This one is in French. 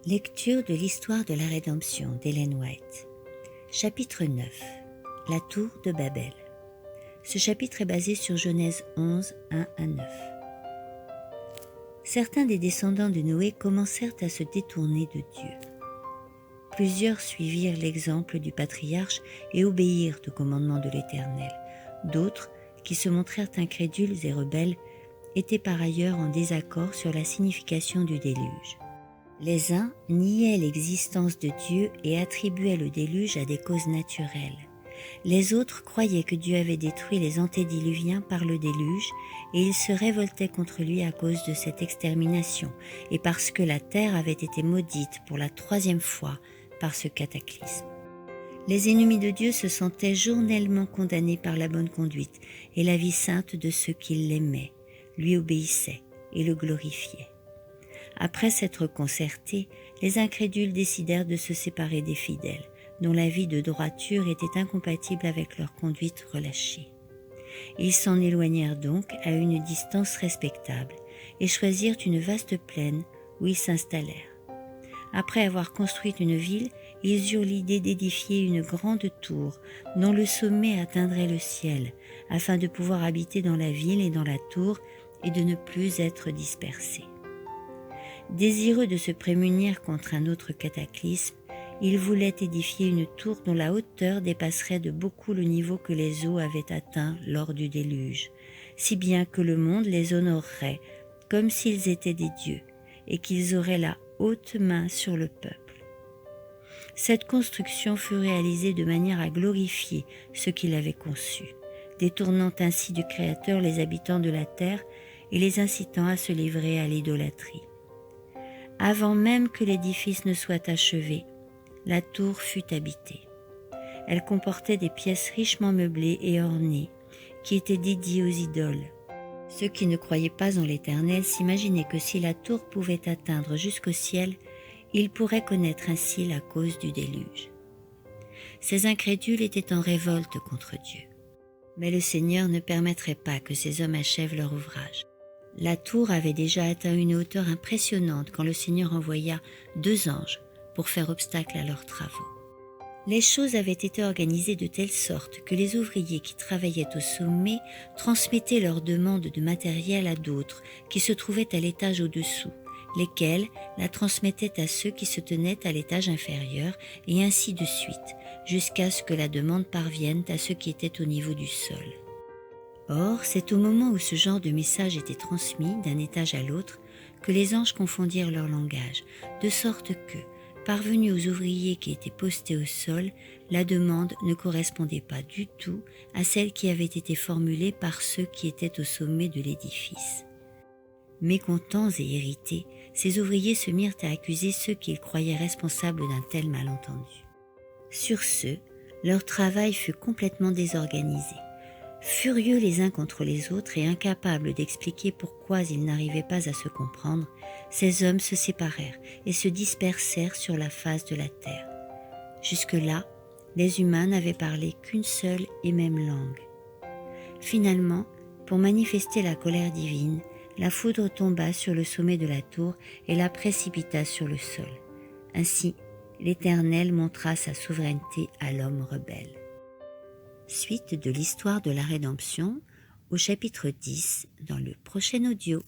Lecture de l'histoire de la rédemption d'Ellen White. Chapitre 9. La tour de Babel. Ce chapitre est basé sur Genèse 11, 1 à 9. Certains des descendants de Noé commencèrent à se détourner de Dieu. Plusieurs suivirent l'exemple du patriarche et obéirent au commandement de l'Éternel. D'autres, qui se montrèrent incrédules et rebelles, étaient par ailleurs en désaccord sur la signification du déluge. Les uns niaient l'existence de Dieu et attribuaient le déluge à des causes naturelles. Les autres croyaient que Dieu avait détruit les antédiluviens par le déluge et ils se révoltaient contre lui à cause de cette extermination et parce que la terre avait été maudite pour la 3e fois par ce cataclysme. Les ennemis de Dieu se sentaient journellement condamnés par la bonne conduite et la vie sainte de ceux qui l'aimaient, lui obéissaient et le glorifiaient. Après s'être concertés, les incrédules décidèrent de se séparer des fidèles, dont la vie de droiture était incompatible avec leur conduite relâchée. Ils s'en éloignèrent donc à une distance respectable et choisirent une vaste plaine où ils s'installèrent. Après avoir construit une ville, ils eurent l'idée d'édifier une grande tour dont le sommet atteindrait le ciel, afin de pouvoir habiter dans la ville et dans la tour et de ne plus être dispersés. Désireux de se prémunir contre un autre cataclysme, ils voulaient édifier une tour dont la hauteur dépasserait de beaucoup le niveau que les eaux avaient atteint lors du déluge, si bien que le monde les honorerait comme s'ils étaient des dieux et qu'ils auraient la haute main sur le peuple. Cette construction fut réalisée de manière à glorifier ceux qui l'avaient conçue, détournant ainsi du Créateur les habitants de la terre et les incitant à se livrer à l'idolâtrie. Avant même que l'édifice ne soit achevé, la tour fut habitée. Elle comportait des pièces richement meublées et ornées, qui étaient dédiées aux idoles. Ceux qui ne croyaient pas en l'Éternel s'imaginaient que si la tour pouvait atteindre jusqu'au ciel, ils pourraient connaître ainsi la cause du déluge. Ces incrédules étaient en révolte contre Dieu. Mais le Seigneur ne permettrait pas que ces hommes achèvent leur ouvrage. La tour avait déjà atteint une hauteur impressionnante quand le Seigneur envoya 2 anges pour faire obstacle à leurs travaux. Les choses avaient été organisées de telle sorte que les ouvriers qui travaillaient au sommet transmettaient leurs demandes de matériel à d'autres qui se trouvaient à l'étage au-dessous, lesquels la transmettaient à ceux qui se tenaient à l'étage inférieur et ainsi de suite, jusqu'à ce que la demande parvienne à ceux qui étaient au niveau du sol. Or, c'est au moment où ce genre de message était transmis d'un étage à l'autre que les anges confondirent leur langage, de sorte que, parvenus aux ouvriers qui étaient postés au sol, la demande ne correspondait pas du tout à celle qui avait été formulée par ceux qui étaient au sommet de l'édifice. Mécontents et irrités, ces ouvriers se mirent à accuser ceux qu'ils croyaient responsables d'un tel malentendu. Sur ce, leur travail fut complètement désorganisé. Furieux les uns contre les autres et incapables d'expliquer pourquoi ils n'arrivaient pas à se comprendre, ces hommes se séparèrent et se dispersèrent sur la face de la terre. Jusque-là, les humains n'avaient parlé qu'une seule et même langue. Finalement, pour manifester la colère divine, la foudre tomba sur le sommet de la tour et la précipita sur le sol. Ainsi, l'Éternel montra sa souveraineté à l'homme rebelle. Suite de l'histoire de la rédemption au chapitre 10 dans le prochain audio.